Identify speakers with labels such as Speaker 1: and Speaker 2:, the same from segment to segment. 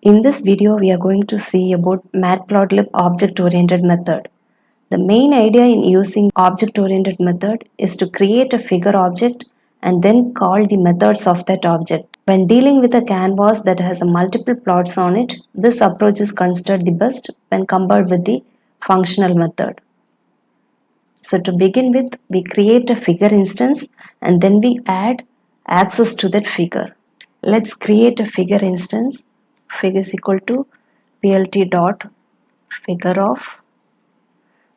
Speaker 1: In this video, we are going to see about Matplotlib object-oriented method. The main idea in using object-oriented method is to create a figure object and then call the methods of that object. When dealing with a canvas that has a multiple plots on it, this approach is considered the best when compared with the functional method. So to begin with, we create a figure instance and then we add access to that figure. Let's create a figure instance. Figure is equal to plt dot figure of.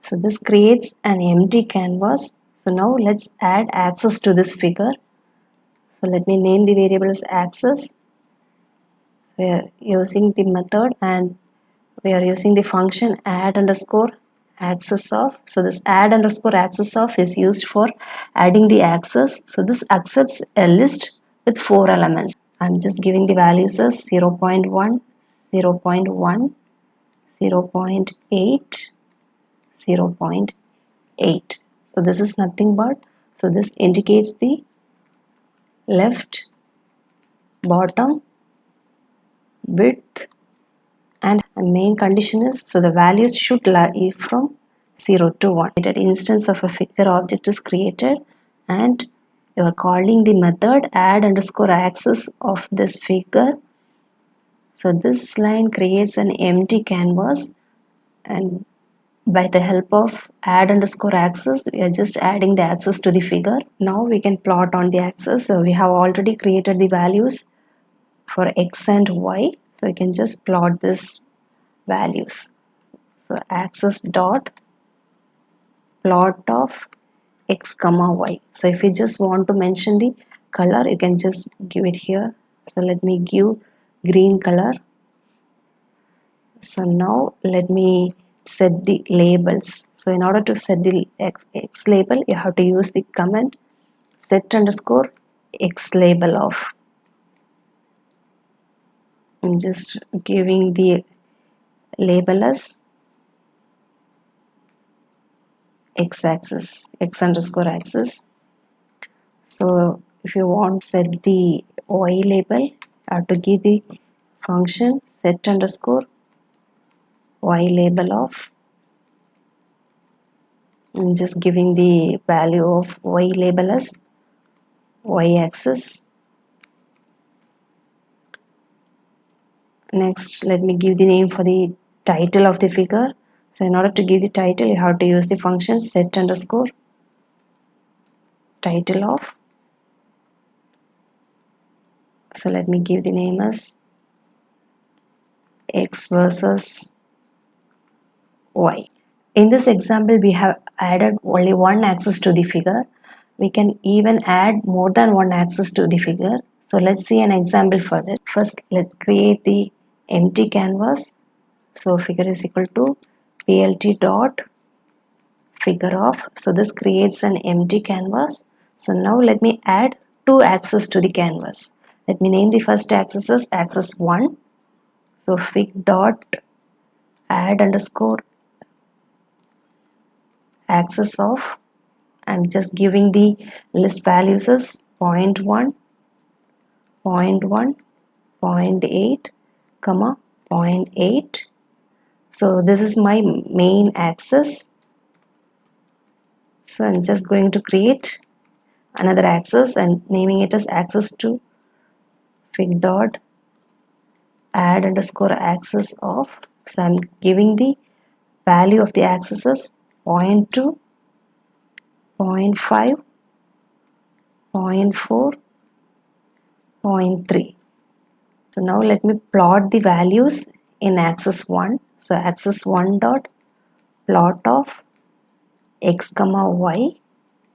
Speaker 1: So this creates an empty canvas. So now let's add access to this figure. So let me name the variable as access. We are using the method and we are using the function add underscore access of. So this add underscore access of is used for adding the access. So this accepts a list with 4 elements. I'm just giving the values as 0.1, 0.1, 0.8, 0.8. So this is nothing but, so this indicates the left, bottom, width, and main condition is, so the values should lie from 0 to 1. An instance of a figure object is created and you are calling the method add underscore access of this figure. So this line creates an empty canvas, and by the help of add underscore access, we are just adding the access to the figure. Now we can plot on the axis. So we have already created the values for x and y. So we can just plot this values. So axis dot plot of x comma y. So if you just want to mention the color, you can just give it here. So let me give green color. So now let me set the labels. So in order to set the x label, you have to use the command set underscore x label of. I'm just giving the label as x-axis, x underscore axis. So if you want to set the y label, you have to give the function set underscore y label of. I'm just giving the value of y label as y-axis. Next, let me give the name for the title of the figure. So in order to give the title, you have to use the function set underscore title of. So let me give the name as x versus y. In this example, we have added only one axis to the figure. We can even add more than one axis to the figure. So let's see an example for that. First, let's create the empty canvas. So figure is equal to plt dot figure of. So this creates an empty canvas. So now let me add two axes to the canvas. Let me name the first axis as axis 1. So fig dot add underscore axis of. I'm just giving the list values as 0.1, 0.1, 0.8, comma 0.8. So this is my main axis. So I'm just going to create another axis and naming it as axis 2 fig dot add underscore axis of. So I'm giving the value of the axis as 0.2, 0.5, 0.4, 0.3. So now let me plot the values in axis 1. So axis 1 dot plot of x comma y.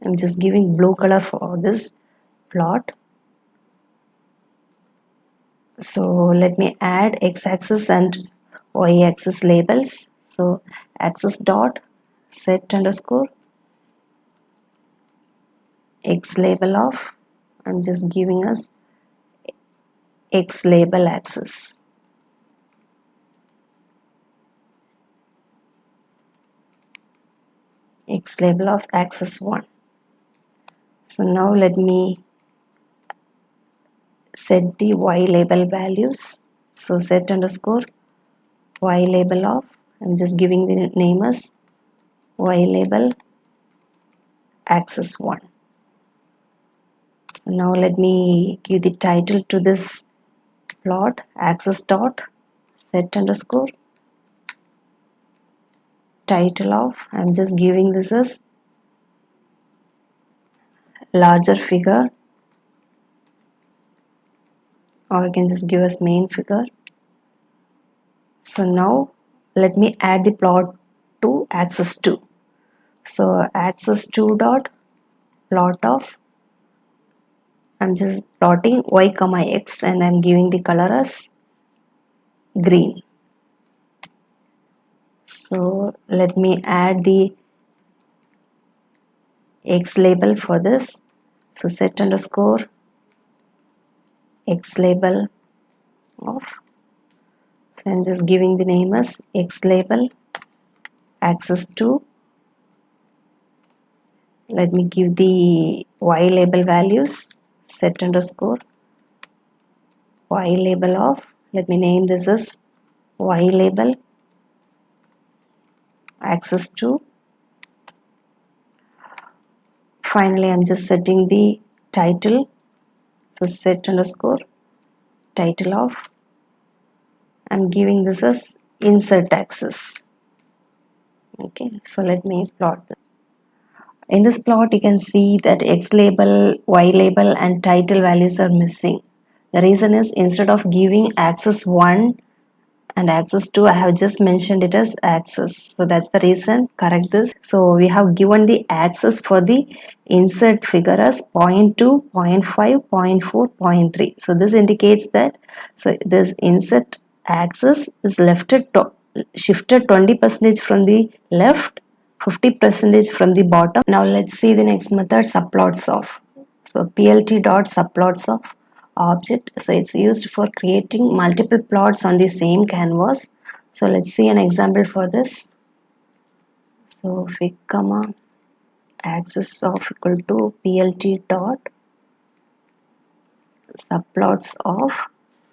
Speaker 1: I'm just giving blue color for this plot. So let me add x-axis and y-axis labels. So axis dot set underscore x label of. I'm just giving us x label axis. X label of axis 1. So now let me set the y label values. So set underscore y label of, I'm just giving the name as y label axis 1. Now let me give the title to this plot, axis dot set underscore title of, I'm just giving this as larger figure, or you can just give us main figure. So now let me add the plot to axis 2. So axis 2 dot plot of, I'm just plotting y comma x and I'm giving the color as green. So let me add the x label for this. So set underscore x label of, so I'm just giving the name as x label axis 2. Let me give the y label values, set underscore y label of, let me name this as y label axis 2. Finally I'm just setting the title, so set underscore title of, I'm giving this as insert axis. Okay, so let me plot this. In this plot you can see that x label, y label and title values are missing. The reason is, instead of giving axis 1 and axis 2, I have just mentioned it as axis. So that's the reason, correct this. So we have given the axis for the insert figure as 0.2, 0.5, 0.4, 0.3. So this indicates that, so this insert axis is shifted 20% from the left, 50% from the bottom. Now let's see the next method, subplots of. So plt dot subplots of object, so it's used for creating multiple plots on the same canvas. So let's see an example for this. So fig comma axis of equal to plt dot subplots of,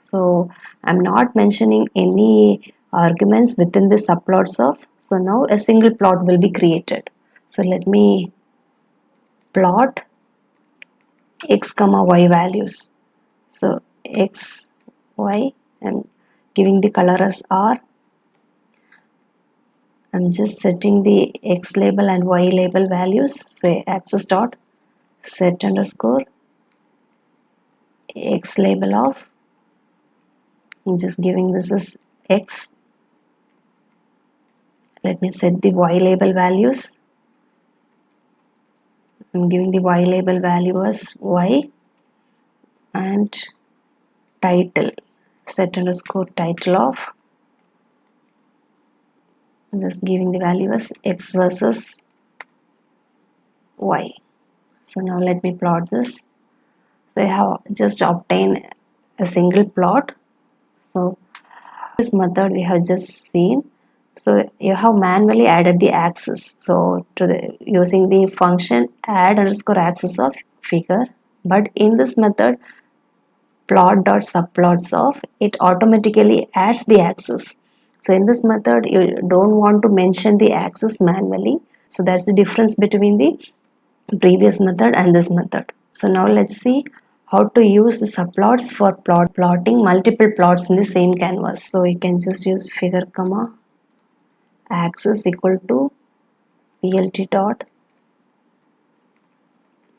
Speaker 1: so I'm not mentioning any arguments within the subplots of. So now a single plot will be created. So let me plot x comma y values. So x, y, and giving the color as R. I'm just setting the x label and y label values. So axis dot set underscore x label of, I'm just giving this as x. Let me set the y label values. I'm giving the y label value as y, and title set underscore title of, I'm just giving the value as x versus y. So now let me plot this. So I have just obtained a single plot. So this method we have just seen. So you have manually added the axis. So to the using the function add underscore axis of figure. But in this method, plot dot subplots of, it automatically adds the axis. So in this method you don't want to mention the axis manually. So that's the difference between the previous method and this method. So now let's see how to use the subplots for plotting multiple plots in the same canvas. So you can just use figure comma axis equal to plt dot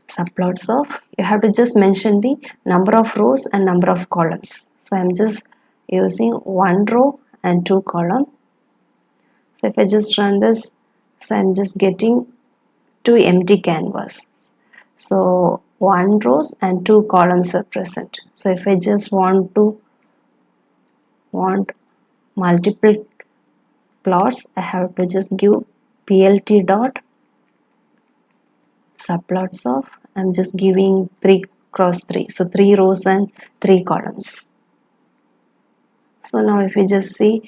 Speaker 1: subplots of, you have to just mention the number of rows and number of columns. So I'm just using one row and two columns. So if I just run this, so I'm just getting two empty canvas. So one rows and two columns are present. So if I just want multiple plots, I have to just give plt dot subplots of, I'm just giving 3 cross 3, so 3 rows and 3 columns. So now if you just see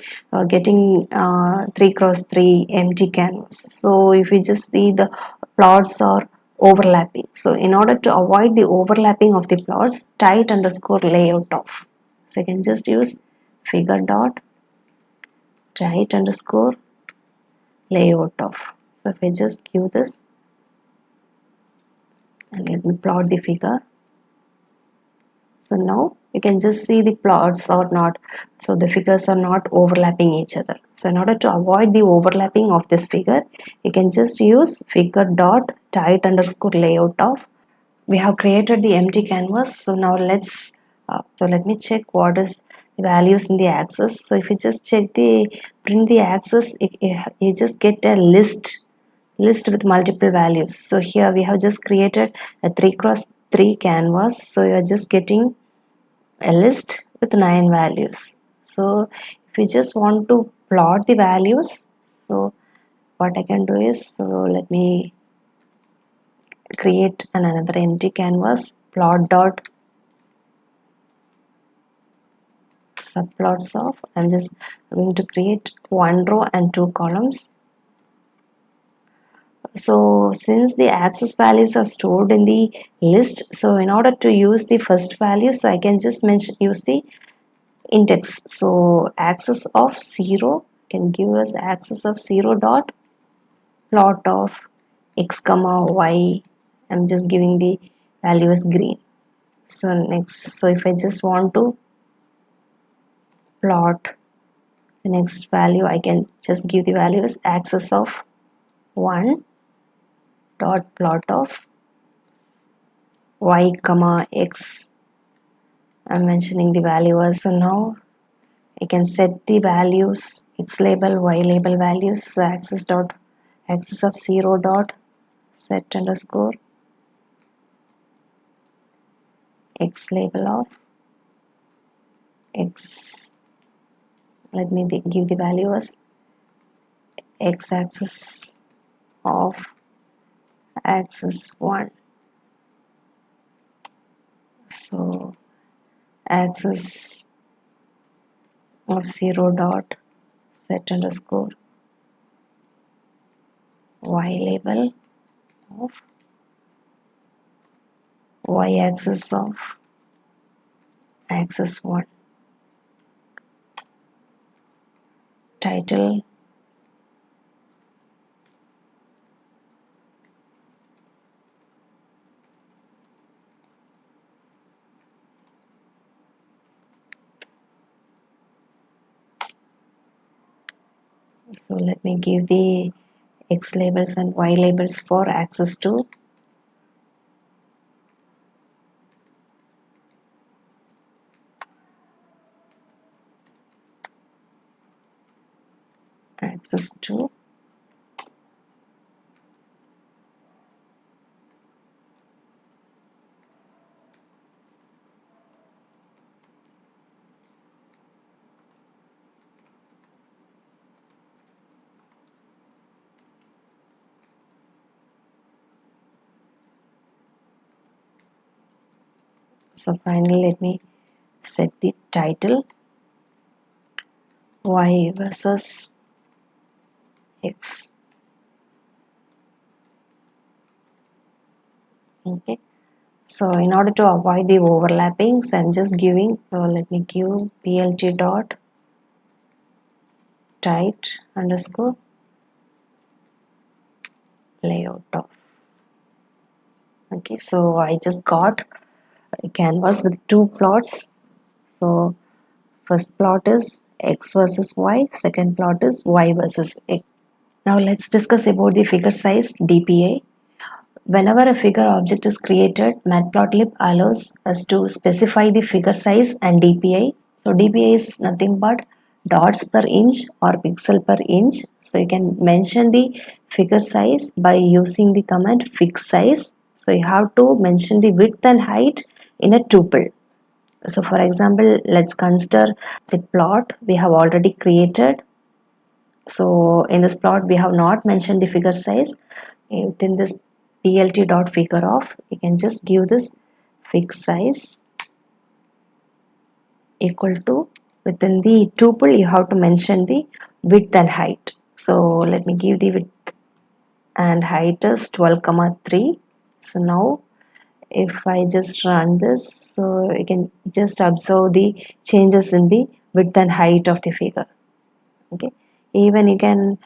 Speaker 1: getting 3 cross 3 empty canvas. So if you just see the plots are overlapping. So in order to avoid the overlapping of the plots, tight underscore layout of. So you can just use figure dot height underscore layout of. So if I just give this and let me plot the figure. So now you can just see the plots or not. So the figures are not overlapping each other. So in order to avoid the overlapping of this figure, you can just use figure dot height underscore layout of. We have created the empty canvas. So now let me check what is the values in the axis. So if you just check the print the axis, you just get a list with multiple values. So here we have just created a 3x3 canvas. So you are just getting a list with 9 values. So if you just want to plot the values, so what I can do is, so let me create another empty canvas, plot dot subplots of. I'm just going to create one row and two columns. So since the axis values are stored in the list, so in order to use the first value, so I can just use the index. So axis of 0 can give us axis of 0 dot plot of x comma y. I'm just giving the value as green. So next, so if I just want to plot the next value, I can just give the value as axis of 1 dot plot of y comma x. I'm mentioning the value as. So now I can set the values x label, y label values. So axis of 0 dot set underscore x label of x. Let me give the value as x axis of axis 1. So axis of 0 dot set underscore y label of y axis of axis 1. Title so let me give the x labels and y labels for axis 2. Axis 2. So finally let me set the title y versus x. Okay, so in order to avoid the overlapping, so I'm just giving, so let me give plt dot tight underscore layout of. Okay, so I just got a canvas with two plots. So first plot is x versus y, second plot is y versus x. Now let's discuss about the figure size DPA. Whenever a figure object is created, Matplotlib allows us to specify the figure size and DPI. So DPI is nothing but dots per inch or pixel per inch. So you can mention the figure size by using the command fix size. So you have to mention the width and height in a tuple. So for example, let's consider the plot we have already created. So in this plot we have not mentioned the figure size. Within this plt dot figure of, you can just give this fix size equal to, within the tuple you have to mention the width and height. So let me give the width and height is 12,3. So now if I just run this, so you can just observe the changes in the width and height of the figure. Okay, even you can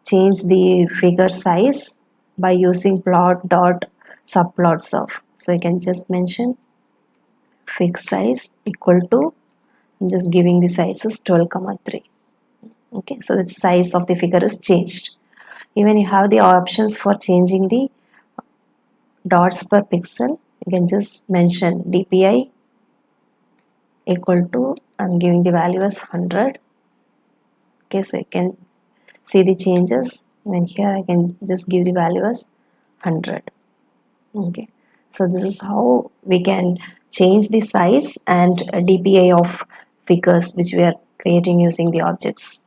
Speaker 1: change the figure size by using plot dot subplots of. So you can just mention fig size equal to, I'm just giving the size is 12,3. Okay, so the size of the figure is changed. Even you have the options for changing the dots per pixel. You can just mention dpi equal to, I'm giving the value as 100. Okay, so you can see the changes. And here I can just give the value as 100. Okay, so this is how we can change the size and dpi of figures which we are creating using the objects.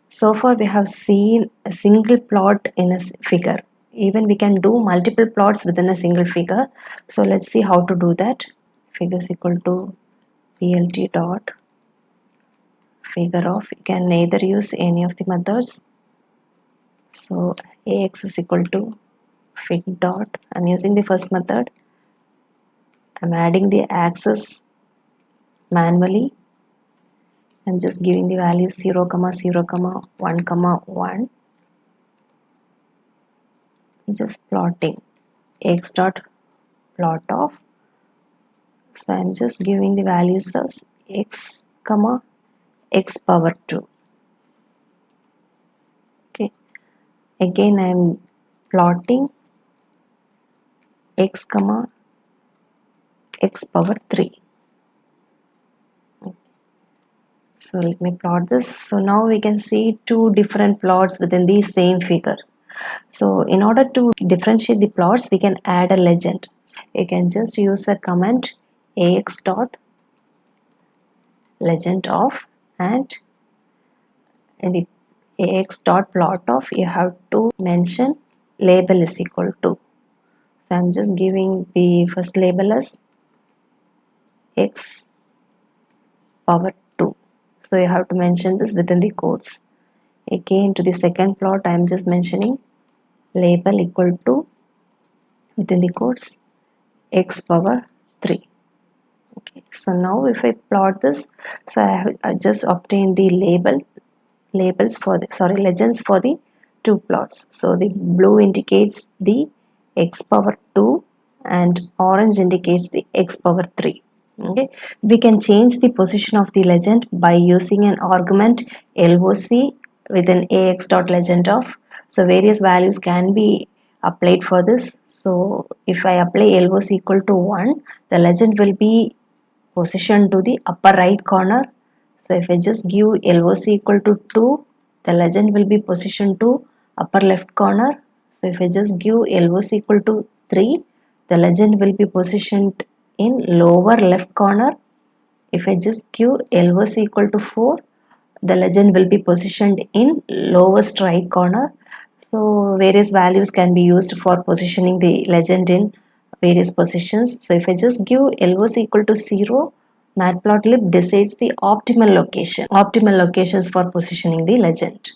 Speaker 1: So far we have seen a single plot in a figure. Even we can do multiple plots within a single figure. So let's see how to do that. Figure is equal to plt dot figure of. You can either use any of the methods. So ax is equal to fig dot. I'm using the first method. I'm adding the axis manually. I'm just giving the value 0, 0, 1, 1. Just plotting x dot plot of. So I'm just giving the values as x comma x power 2. Okay, again I'm plotting x comma x power 3. So let me plot this. So now we can see two different plots within the same figure. So in order to differentiate the plots, we can add a legend. You can just use a command ax dot legend of, and in the ax dot plot of you have to mention label is equal to. So I'm just giving the first label as x power 2. So you have to mention this within the quotes. Again to the second plot I am just mentioning label equal to within the quotes x power 3. Okay, so now if I plot this, so I just obtained the labels for the legends for the two plots. So the blue indicates the x power 2 and orange indicates the x power 3. Okay, we can change the position of the legend by using an argument LOC with an ax dot legend of. So various values can be applied for this. So if I apply LOC equal to 1, the legend will be positioned to the upper right corner. So if I just give LOC equal to 2, the legend will be positioned to upper left corner. So if I just give LOC equal to 3, the legend will be positioned in lower left corner. If I just give LOC equal to 4, the legend will be positioned in lowest right corner. So various values can be used for positioning the legend in various positions. So if I just give LOC equal to 0, Matplotlib decides the optimal locations for positioning the legend.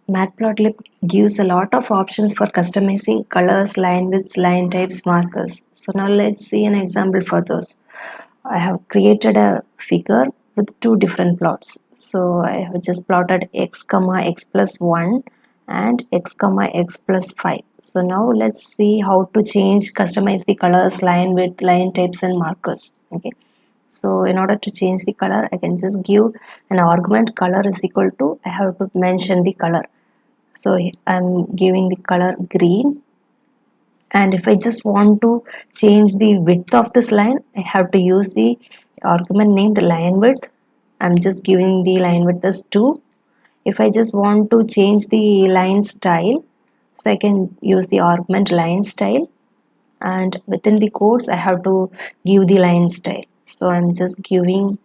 Speaker 1: Matplotlib gives a lot of options for customizing colors, line widths, line types, markers. So now let's see an example for those. I have created a figure with two different plots. So I have just plotted x comma x plus 1 and x comma x plus 5. So now let's see how to customize the colors, line width, line types and markers. Okay. So in order to change the color, I can just give an argument color is equal to, I have to mention the color. So I'm giving the color green, and if I just want to change the width of this line, I have to use the argument named line width. I'm just giving the line width as 2. If I just want to change the line style, so I can use the argument line style, and within the quotes I have to give the line style. So I'm just giving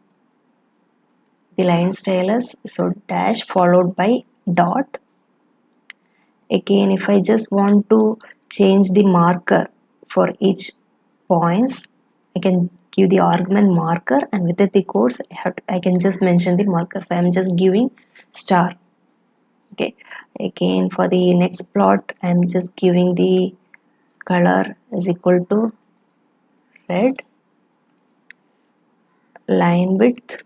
Speaker 1: the line style as so dash followed by dot. Again, if I just want to change the marker for each points, I can give the argument marker, and within the quotes I can just mention the marker. So I'm just giving star. Okay, again for the next plot I'm just giving the color is equal to red, line width,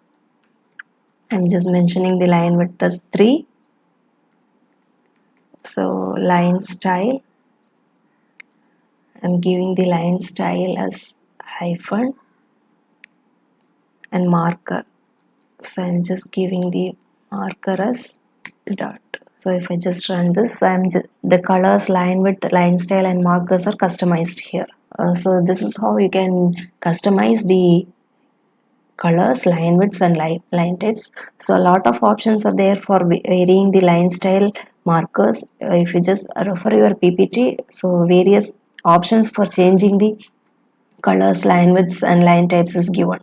Speaker 1: I'm just mentioning the line width as 3. So line style, I'm giving the line style as hyphen and marker. So I'm just giving the marker as dot. So if I just run this, the colors, line width, line style and markers are customized here. So this is how you can customize the colors, line widths and line types. So a lot of options are there for varying the line style, markers. If you just refer your PPT, so various options for changing the colors, line widths and line types is given.